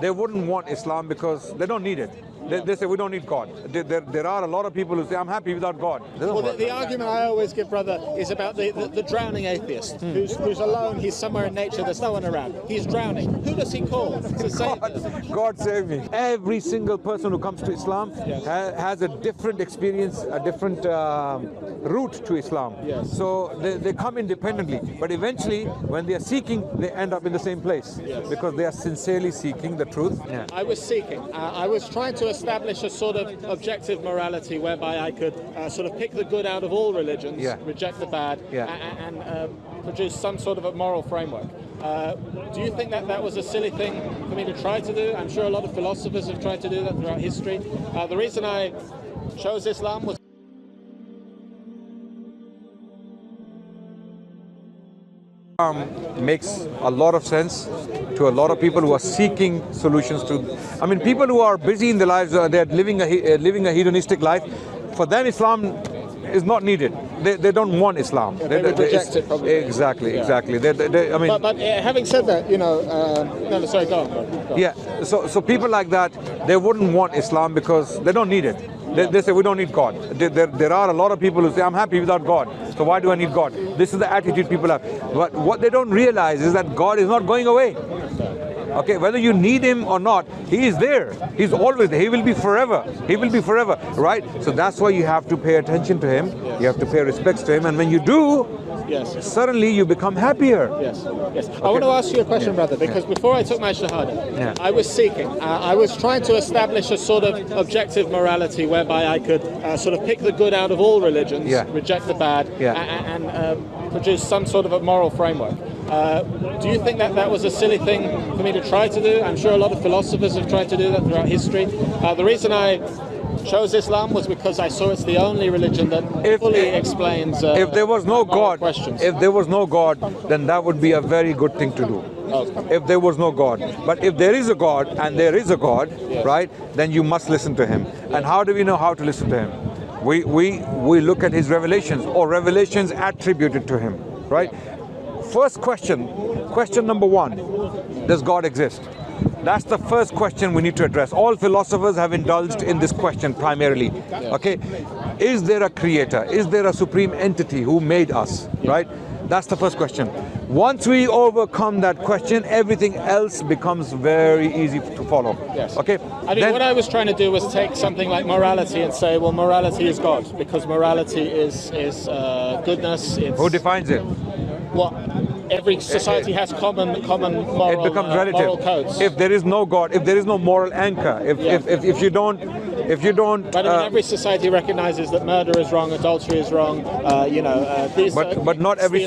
they wouldn't want Islam because they don't need it. They say we don't need God. There are a lot of people who say I'm happy without God. Well, the argument I always give, brother, is about the drowning atheist who's alone. He's somewhere in nature. There's no one around. He's drowning. Who does he call to save him? God save me. Every single person who comes to Islam has a different experience, a different route to Islam. Yes. So they come independently, but eventually when they are seeking, they end up in the same place because they are sincerely seeking the truth. I was seeking. I was trying to establish a sort of objective morality whereby I could sort of pick the good out of all religions, reject the bad, and produce some sort of a moral framework. Do you think that was a silly thing for me to try to do? I'm sure a lot of philosophers have tried to do that throughout history. The reason I chose Islam was makes a lot of sense to a lot of people who are seeking solutions to. I mean, people who are busy in their lives, they're living a hedonistic life. For them, Islam is not needed. They don't want Islam. They would reject it probably. Exactly. I mean, but having said that, no, sorry, go on. Yeah. So people like that, they wouldn't want Islam because they don't need it. They say we don't need God. There are a lot of people who say I'm happy without God. So why do I need God? This is the attitude people have. But what they don't realize is that God is not going away. Okay, whether you need him or not, he is there. He's always there. He will be forever. He will be forever, right? So that's why you have to pay attention to him. You have to pay respects to him. And when you do, suddenly you become happier. Yes. Okay. I want to ask you a question, brother, because before I took my Shahada, I was seeking. I was trying to establish a sort of objective morality whereby I could sort of pick the good out of all religions, reject the bad, and produce some sort of a moral framework. Do you think that was a silly thing for me to try to do? I'm sure a lot of philosophers have tried to do that throughout history. The reason I chose Islam was because I saw it's the only religion that fully explains if there was no God, questions. If there was no God, then that would be a very good thing to do. Okay. If there was no God. But if there is a God, and there is a God, right, then you must listen to him. And how do we know how to listen to him? We look at his revelations, or revelations attributed to him, right? First question number one, does God exist? That's the first question we need to address. All philosophers have indulged in this question primarily. Okay, is there a creator? Is there a supreme entity who made us? Right? That's the first question. Once we overcome that question, everything else becomes very easy to follow. Yes. Okay. I mean, what I was trying to do was take something like morality and say, well, morality is God, because morality is goodness. Who defines it? What? Every society has common moral, it becomes relative. Moral codes. If there is no God, if there is no moral anchor, if you don't. But every society recognizes that murder is wrong, adultery is wrong. But not every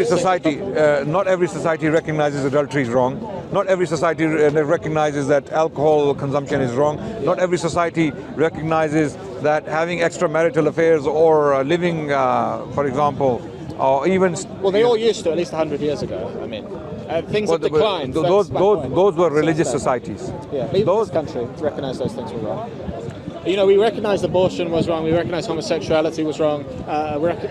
society recognizes adultery is wrong. Not every society recognizes that alcohol consumption is wrong. Not every society recognizes that having extramarital affairs or living, for example, or even they all used to at least 100 years ago. I mean, things have declined. Those were religious societies. Yeah, this country recognise those things were wrong. We recognise abortion was wrong. We recognise homosexuality was wrong.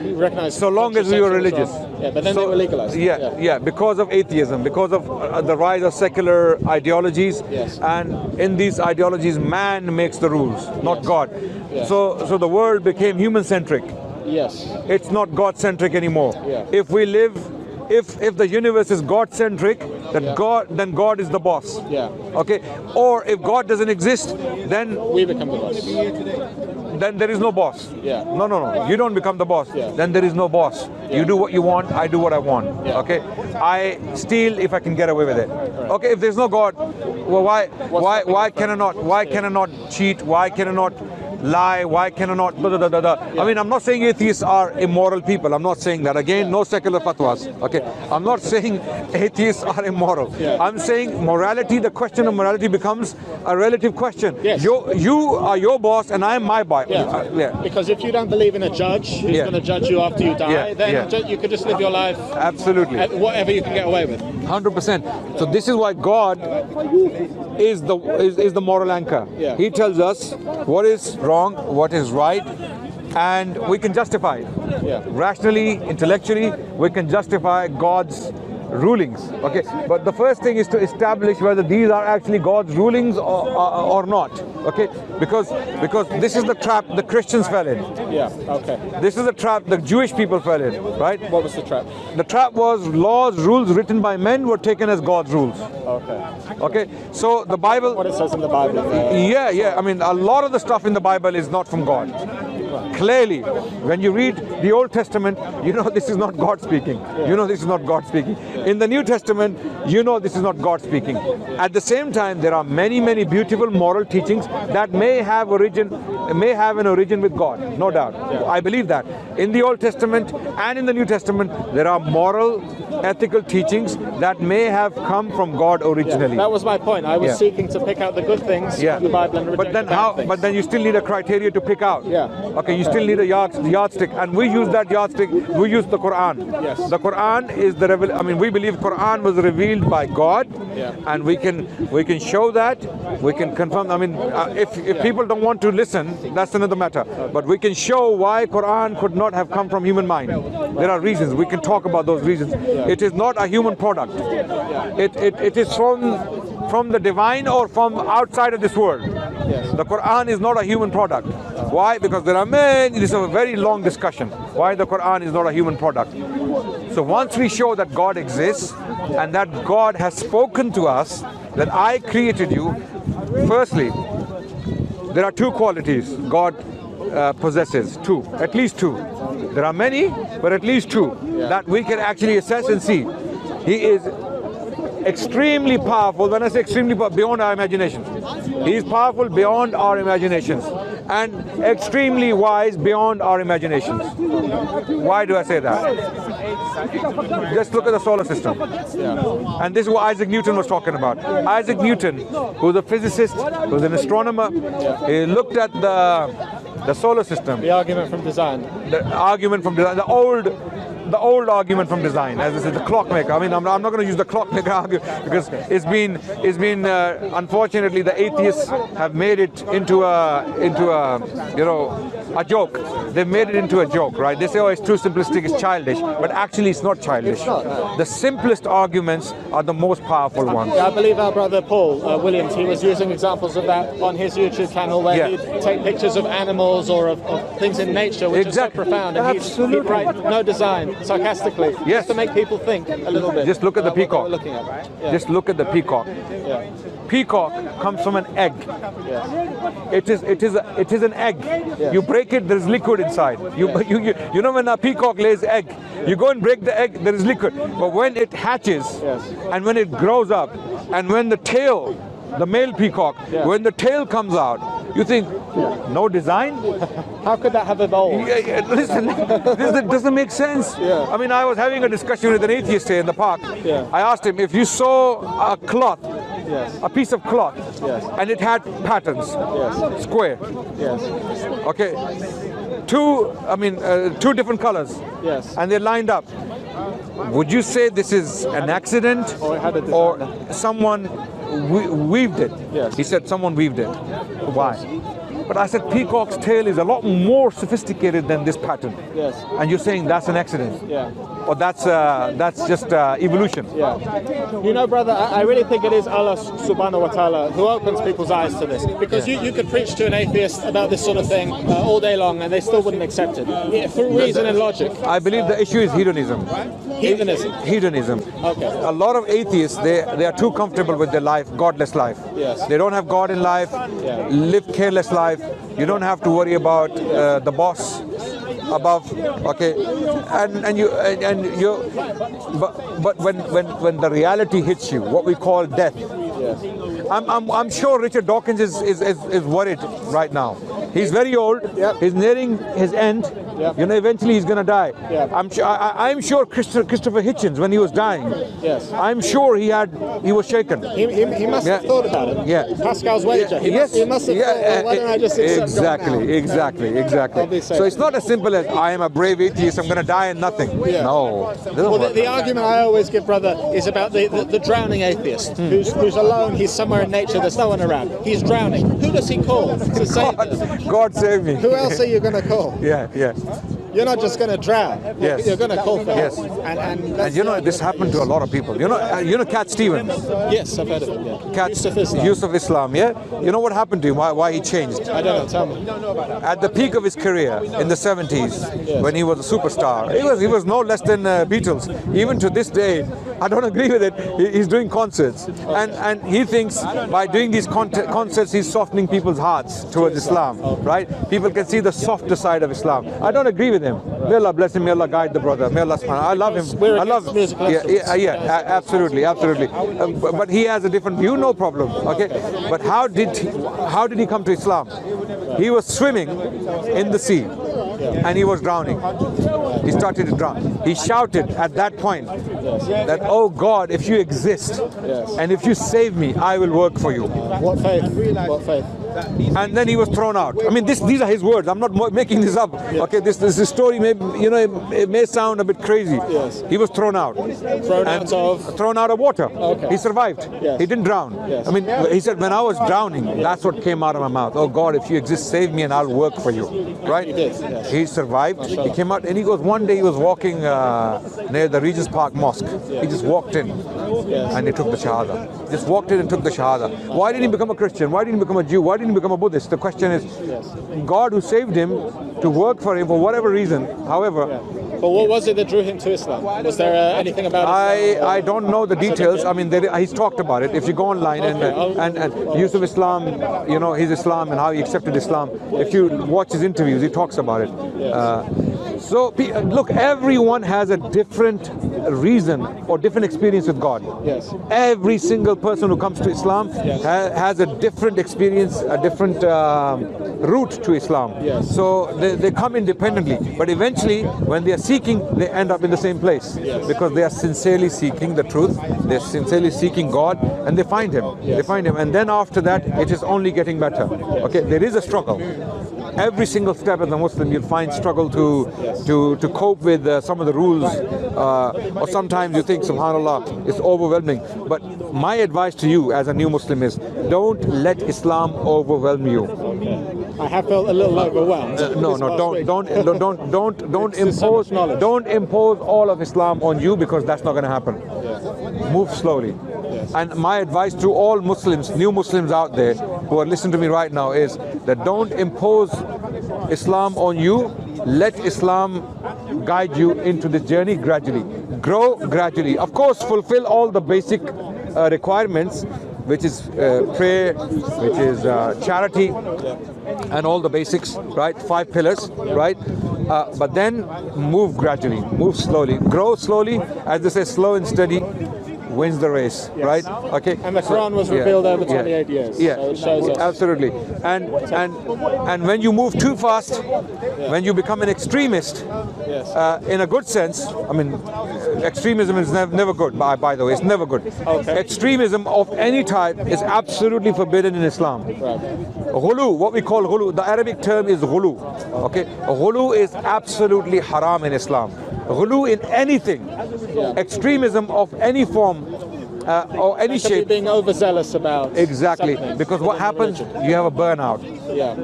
We recognise so long as we were religious. Yeah, but then they were legalised. Yeah, because of atheism, because of the rise of secular ideologies, and in these ideologies, man makes the rules, not God. Yes. So the world became human-centric. Yes. It's not God-centric anymore. Yeah. If we live, if the universe is God-centric, then God is the boss. Yeah. Okay. Or if God doesn't exist, then we become the boss. Then there is no boss. Yeah. No. You don't become the boss. Yeah. Then there is no boss. Yeah. You do what you want. I do what I want. Yeah. Okay. I steal if I can get away with it. Right. Okay. If there's no God, well, why can I not? Why can I not cheat? Why can I not lie? Why can I not? I mean, I'm not saying atheists are immoral people. I'm not saying that. Again, no secular fatwas. Okay. I'm not saying atheists are immoral. Yeah. I'm saying morality. The question of morality becomes a relative question. Yes. You are your boss and I am my boss. Yeah. Because if you don't believe in a judge who's going to judge you after you die, then you could just live your life absolutely whatever you can get away with. 100%. So this is why God is the moral anchor. Yeah. He tells us what is wrong, what is right, and we can justify it. Yeah. Rationally, intellectually, we can justify God's rulings. Okay, but the first thing is to establish whether these are actually God's rulings or not. Okay, because this is the trap the Christians fell in. Yeah. Okay. This is the trap the Jewish people fell in. Right? What was the trap? The trap was laws, rules written by men were taken as God's rules. Okay. Okay. So the Bible. What it says in the Bible. Yeah. I mean, a lot of the stuff in the Bible is not from God. Clearly, when you read the Old Testament, you know this is not God speaking. You know this is not God speaking. In the New Testament, you know this is not God speaking. At the same time, there are many, many beautiful moral teachings that may have an origin with God, no doubt. I believe that. In the Old Testament and in the New Testament, there are moral, ethical teachings that may have come from God originally. That was my point. I was seeking to pick out the good things from the Bible and reject the bad things. But then you still need a criteria to pick out. Okay, you still need a yardstick, and we use that yardstick. We use the Quran. Yes. The Quran is we believe Quran was revealed by God, and we can show that. We can confirm. I mean, if people don't want to listen, that's another matter. But we can show why Quran could not have come from human mind. There are reasons. We can talk about those reasons. It is not a human product. It is from the divine or from outside of this world. The Quran is not a human product. Why? Because this is a very long discussion. Why the Quran is not a human product. So once we show that God exists and that God has spoken to us, that I created you, firstly, there are two qualities God possesses. Two, at least two. There are many, but at least two that we can actually assess and see. He is extremely powerful. When I say extremely powerful, beyond our imaginations. He is powerful beyond our imaginations and extremely wise beyond our imaginations. Why do I say that? Just look at the solar system. And this is what Isaac Newton was talking about. Isaac Newton, who was a physicist, who was an astronomer, he looked at the solar system. The argument from design. The argument from design. The old argument from design, as I said, the clockmaker. I mean, I'm not going to use the clockmaker argument because it's been unfortunately the atheists have made it into a joke. They've made it into a joke, right? They say, oh, it's too simplistic, it's childish, but actually it's not childish. The simplest arguments are the most powerful ones. Yeah, I believe our brother Paul Williams, he was using examples of that on his YouTube channel where he'd take pictures of animals or of things in nature, which is so profound, and he'd write no design, sarcastically, just to make people think a little bit. Just look at the peacock. What we're looking at. Just look at the peacock. Peacock comes from an egg. It is an egg. You break it, there is liquid inside. You know when a peacock lays egg, you go and break the egg, there is liquid. But when it hatches and when it grows up and when the tail, the male peacock, when the tail comes out, you think, no design? How could that have evolved? Listen, this doesn't make sense. I mean, I was having a discussion with an atheist here in the park. I asked him, if you saw a cloth, a piece of cloth, and it had patterns, square, okay, two different colors, and they lined up, would you say this is an accident or someone weaved it? He said someone weaved it. Why? But I said peacock's tail is a lot more sophisticated than this pattern. And you're saying that's an accident. Or that's just evolution. You know, brother, I really think it is Allah subhanahu wa ta'ala who opens people's eyes to this. Because you could preach to an atheist about this sort of thing all day long and they still wouldn't accept it. Through reason and logic. I believe the issue is hedonism. Hedonism. Okay. A lot of atheists, they are too comfortable with their life, godless life. They don't have God in life, live careless life. You don't have to worry about the boss above, okay, but when the reality hits you, what we call death, I'm sure Richard Dawkins is worried right now. He's very old. He's nearing his end. You know, eventually he's going to die. I'm sure Christopher Hitchens, when he was dying, I'm sure he was shaken. He must have thought about it. Pascal's wager. He must have thought, well, why don't I just Exactly. So it's not as simple as I am a brave atheist, I'm going to die and nothing. No. Well, the argument I always give, brother, is about the drowning atheist who's alone. He's somewhere in nature. There's no one around. He's drowning. Who does he call to save him? God save me. Who else are you going to call? Yeah. you're not just going to drown. Yes. You're going to call for help. Yes. And you know, this happened to a lot of people. You know Cat Stevens? Yes, I've heard of him. Yeah. Cat Yusuf Islam, yeah? You know what happened to him? Why he changed? I don't know, tell me. At the peak of his career in the 70s, when he was a superstar, he was no less than Beatles. Even to this day, I don't agree with it. He's doing concerts, and he thinks by doing these concerts, he's softening people's hearts towards Islam, right? People can see the softer side of Islam. I don't agree with him. May Allah bless him. May Allah guide the brother. May Allah subhanahu. I love him. I love him. Yeah, absolutely. But he has a different view. No problem. Okay. But how did he come to Islam? He was swimming in the sea, and he was drowning. He started to drown. He shouted at that point that, "Oh God, if you exist, and if you save me, I will work for you." What faith? What faith? And then he was thrown out. I mean, these are his words. I'm not making this up. Okay, this story may, it may sound a bit crazy. Yes. He was thrown out. Thrown out of water. Okay. He survived. Yes. He didn't drown. Yes. I mean, he said, when I was drowning, that's what came out of my mouth. "Oh God, if you exist, save me and I'll work for you." Right? He did. Yes. He survived. He came out and he goes, one day he was walking near the Regent's Park Mosque. He just walked in and he took the Shahada. Just walked in and took the Shahada. Why didn't he become a Christian? Why didn't he become a Jew? Why didn't he become a Buddhist? The question is, God who saved him to work for him for whatever reason, however. But what was it that drew him to Islam? Was there anything about it? I don't know the details. I mean, he's talked about it. If you go online and Yusuf Islam, his Islam and how he accepted Islam, if you watch his interviews, he talks about it. So look, everyone has a different reason or different experience with God. Yes. Every single person who comes to Islam has a different experience, a different route to Islam. Yes. So they come independently, but eventually when they are seeking, they end up in the same place. Yes. Because they are sincerely seeking the truth, they're sincerely seeking God, and they find Him. Yes. They find Him, and then after that, it is only getting better. Okay, there is a struggle. Every single step as a Muslim, you'll find struggle to cope with some of the rules, or sometimes you think, subhanallah, it's overwhelming. But my advice to you as a new Muslim is, don't let Islam overwhelm you. I have felt a little overwhelmed. Don't impose all of Islam on you, because that's not going to happen. Move slowly. Yes. And my advice to all Muslims, new Muslims out there who are listening to me right now, is that don't impose Islam on you. Let Islam guide you into this journey gradually. Grow gradually. Of course, fulfill all the basic requirements, which is prayer, which is charity, and all the basics, right? 5 pillars, right? But then move gradually, move slowly, grow slowly. As they say, slow and steady wins the race, right? Okay. And the Quran was revealed over 28 years. Yeah, so it shows us. Absolutely. And when you move too fast, when you become an extremist, in a good sense, I mean, extremism is never good. By the way, it's never good. Okay. Extremism of any type is absolutely forbidden in Islam. Right. Ghulu, what we call ghulu, the Arabic term is ghulu. Okay, ghulu is absolutely haram in Islam. Ghulu in anything, extremism of any form or any shape. Being overzealous about. Exactly, because what happens, you have a burnout. Yeah.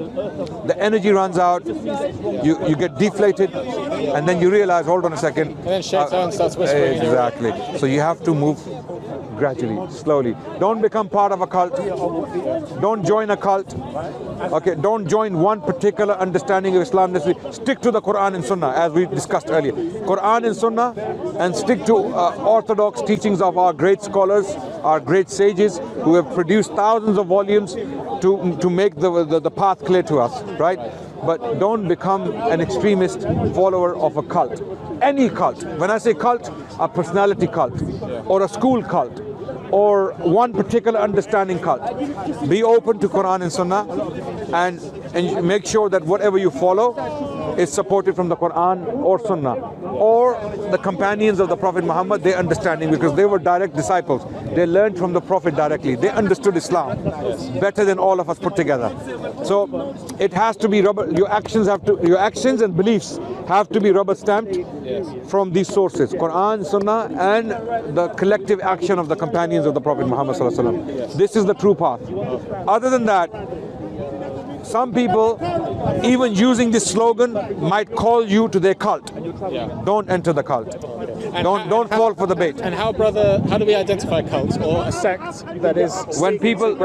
The energy runs out, you get deflated, and then you realize, hold on a second. And then shaitan starts whispering. Exactly. So you have to move gradually, slowly. Don't become part of a cult. Don't join a cult. Okay, don't join one particular understanding of Islam. Stick to the Quran and Sunnah, as we discussed earlier. Quran and Sunnah, and stick to orthodox teachings of our great scholars, our great sages, who have produced thousands of volumes to make the path clear to us, right? But don't become an extremist follower of a cult. Any cult. When I say cult, a personality cult, or a school cult, or one particular understanding cult. Be open to Quran and Sunnah, and make sure that whatever you follow is supported from the Quran or Sunnah, or the companions of the Prophet Muhammad, their understanding, because they were direct disciples. They learned from the Prophet directly. They understood Islam better than all of us put together. So it has to be your actions and beliefs have to be rubber stamped from these sources, Quran, Sunnah, and the collective action of the companions of the Prophet Muhammad sallallahu alaihi wasallam. This is the true path. Other than that, some people, even using this slogan, might call you to their cult. Don't enter the cult. Don't fall for the bait. And how do we identify cults or a sect that is when people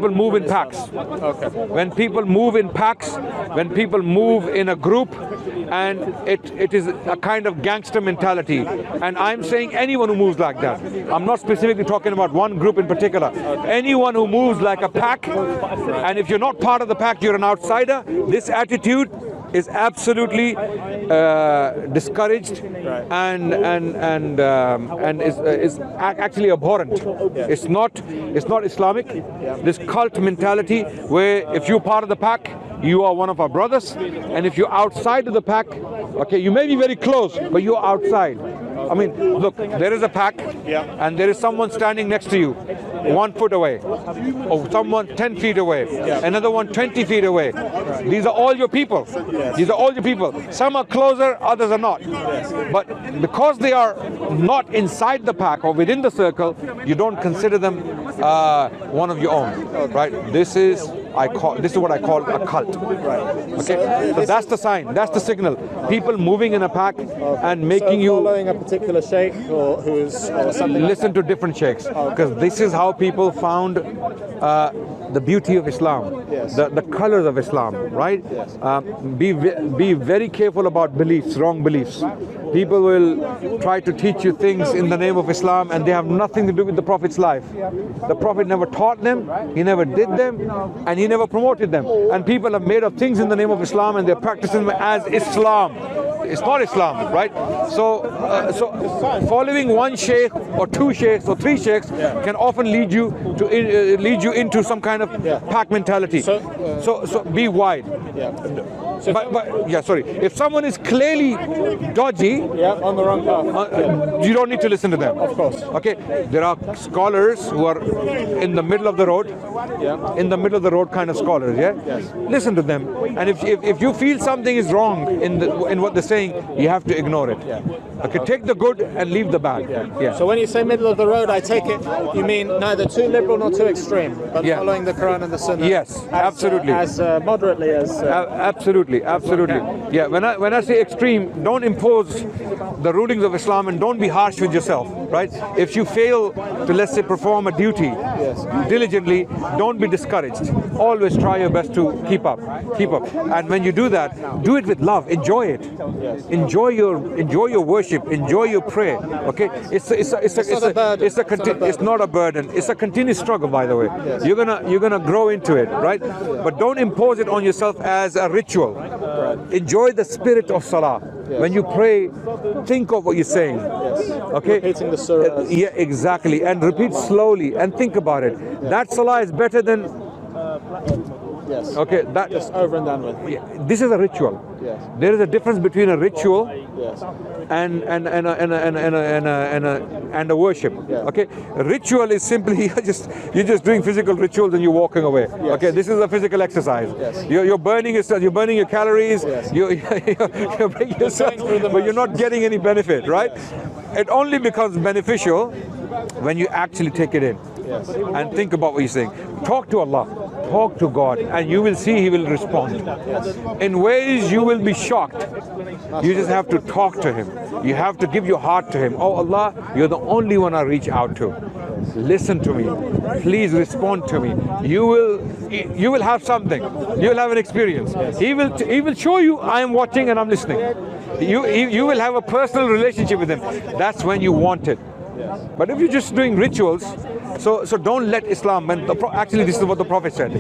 move in packs? Okay. When people move in packs, when people move in a group, and it is a kind of gangster mentality. And I'm saying anyone who moves like that. I'm not specifically talking about one group in particular. Anyone who moves like a pack, and if you're not part of the pack, you're an outsider. This attitude is absolutely discouraged and is actually abhorrent. It's not Islamic. This cult mentality where if you're part of the pack, you are one of our brothers, and if you're outside of the pack, okay, you may be very close, but you're outside. I mean, look, there is a pack, and there is someone standing next to you, 1 foot away, or someone 10 feet away, another one 20 feet away. These are all your people. These are all your people. Some are closer, others are not. But because they are not inside the pack or within the circle, you don't consider them one of your own, right? This is what I call a cult. Okay, so that's the sign, that's the signal. People moving in a pack and making you following a particular sheikh or something. Listen to different sheikhs, because this is how people found the beauty of Islam, the colors of Islam, right? Be very careful about beliefs, wrong beliefs. People will try to teach you things in the name of Islam, and they have nothing to do with the Prophet's life. The Prophet never taught them, he never did them, and he never promoted them. And people have made up things in the name of Islam, and they're practicing them as Islam. It's not Islam, right? So following one sheikh or two sheikhs or three sheikhs can often lead you into some kind of pack mentality. So be wide. If someone is clearly dodgy, on the wrong path, you don't need to listen to them. Of course. Okay, there are scholars who are in the middle of the road, in the middle of the road kind of scholars. Listen to them, and if you feel something is wrong in what they're saying, you have to ignore it. Okay, take the good and leave the bad. So when you say middle of the road, I take it you mean neither too liberal nor too extreme, but following the Quran and the Sunnah. Yes, absolutely. As moderately as. Absolutely. Yeah. When I say extreme, don't impose the rulings of Islam, and don't be harsh with yourself. Right? If you fail to, let's say, perform a duty diligently, don't be discouraged. Always try your best to keep up. And when you do that, do it with love. Enjoy it. Enjoy your worship. Enjoy your prayer. Okay? It's not a burden. It's a continuous struggle, by the way. You're gonna grow into it, right? But don't impose it on yourself as a ritual. Enjoy the spirit of Salah. When you pray, think of what you're saying. Okay? Repeating the surahs. Yeah, exactly. And repeat slowly and think about it. That Salah is better than. Okay, that just over and done with. This is a ritual. There is a difference between a ritual and a worship. Okay, a ritual is simply you're just doing physical rituals and you're walking away. Okay, this is a physical exercise. You're burning your calories. You're bringing yourself, but you're not getting any benefit, right? It only becomes beneficial when you actually take it in and think about what you're saying. Talk to Allah, talk to God, and you will see He will respond in ways you will be shocked. You just have to talk to Him. You have to give your heart to Him. Oh Allah, you're the only one I reach out to. Listen to me. Please respond to me. You will have something. You will have an experience. He will show you I am watching and I'm listening. You will have a personal relationship with Him. That's when you want it. But if you're just doing rituals, so don't let Islam, actually this is what the Prophet said,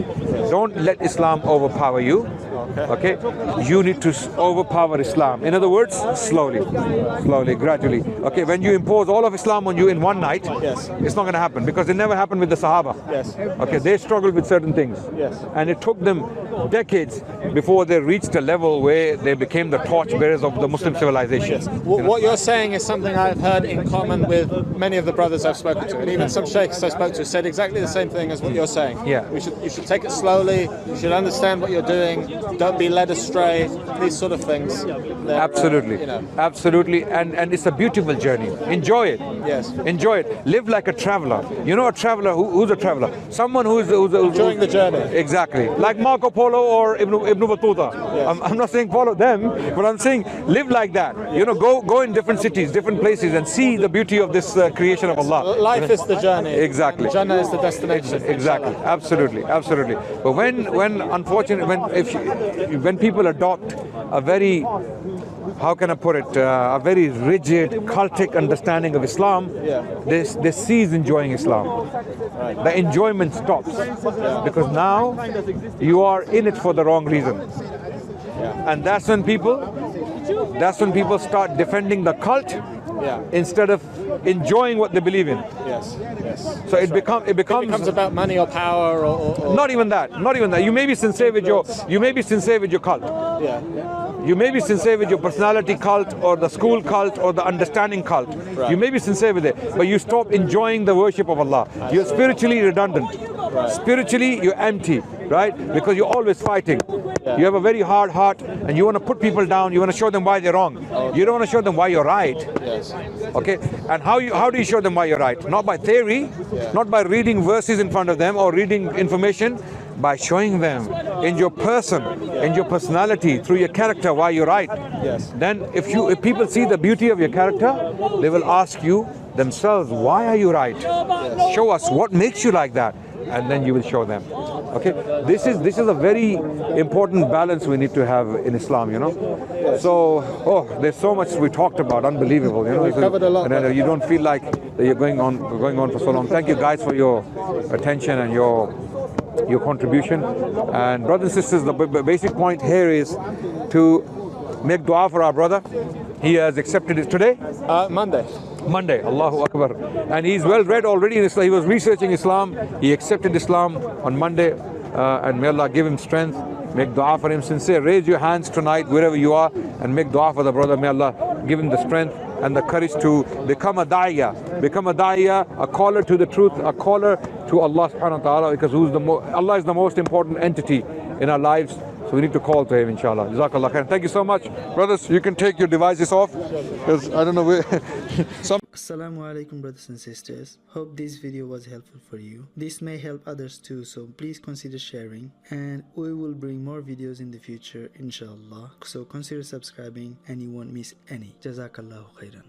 don't let Islam overpower you. Okay? You need to overpower Islam. In other words, slowly, gradually. Okay, when you impose all of Islam on you in one night, it's not going to happen, because it never happened with the Sahaba. Okay, they struggled with certain things. And it took them decades before they reached a level where they became the torchbearers of the Muslim civilization. What you're saying is something I've heard in common with many of the brothers I've spoken to, and even some sheikhs I spoke to said exactly the same thing as what you're saying. Yeah. You should take it slowly. You should understand what you're doing. Don't be led astray. These sort of things. Absolutely, absolutely, and it's a beautiful journey. Enjoy it. Yes. Enjoy it. Live like a traveler. You know, a traveler. Who's a traveler? Someone who's enjoying the journey. Exactly. Like Marco Polo or Ibn Battuta. Yes. I'm not saying follow them, but I'm saying live like that. Yes. You know, go in different cities, different places, and see the beauty of this creation of Allah. Life is the journey. Exactly. Jannah is the destination. Exactly. Absolutely. Absolutely. But when unfortunately, when people adopt a very, how can I put it, a very rigid, cultic understanding of Islam, they cease enjoying Islam. Right. The enjoyment stops because now you are in it for the wrong reason, and that's when people start defending the cult instead of enjoying what they believe in. Yes. So it becomes about money or power or not even that. You may be sincere with your cult. Yeah. You may be sincere with your personality cult or the school cult or the understanding cult. Right. You may be sincere with it, but you stop enjoying the worship of Allah. You're spiritually redundant. Right. Spiritually, you're empty, right? Because you're always fighting. Yeah. You have a very hard heart and you want to put people down. You want to show them why they're wrong. Okay. You don't want to show them why you're right. Yes. Okay? And how do you show them why you're right? Not by theory, not by reading verses in front of them or reading information, by showing them in your person, in your personality, through your character why you're right. Yes. Then if people see the beauty of your character, they will ask you themselves, why are you right? Yes. Show us what makes you like that, and then you will show them. Okay, this is a very important balance we need to have in Islam, you know. Yes. So, there's so much we talked about, unbelievable, you know. We covered a lot. And you don't feel like that you're going on for so long. Thank you guys for your attention and your contribution. And brothers and sisters, the basic point here is to make dua for our brother. He has accepted it today? Monday, Allahu Akbar. And he's well read already in Islam. He was researching Islam. He accepted Islam on Monday. And may Allah give him strength. Make dua for him sincere. Raise your hands tonight wherever you are and make dua for the brother. May Allah give him the strength and the courage to become a da'iyah, a caller to the truth, a caller to Allah subhanahu wa ta'ala, because Allah is the most important entity in our lives. So we need to call to him, inshallah. Jazakallah khair. Thank you so much. Brothers, you can take your devices off, because I don't know where. Assalamu alaikum, brothers and sisters. Hope this video was helpful for you. This may help others too, so please consider sharing. And we will bring more videos in the future, inshallah. So consider subscribing and you won't miss any. Jazakallahu khairan.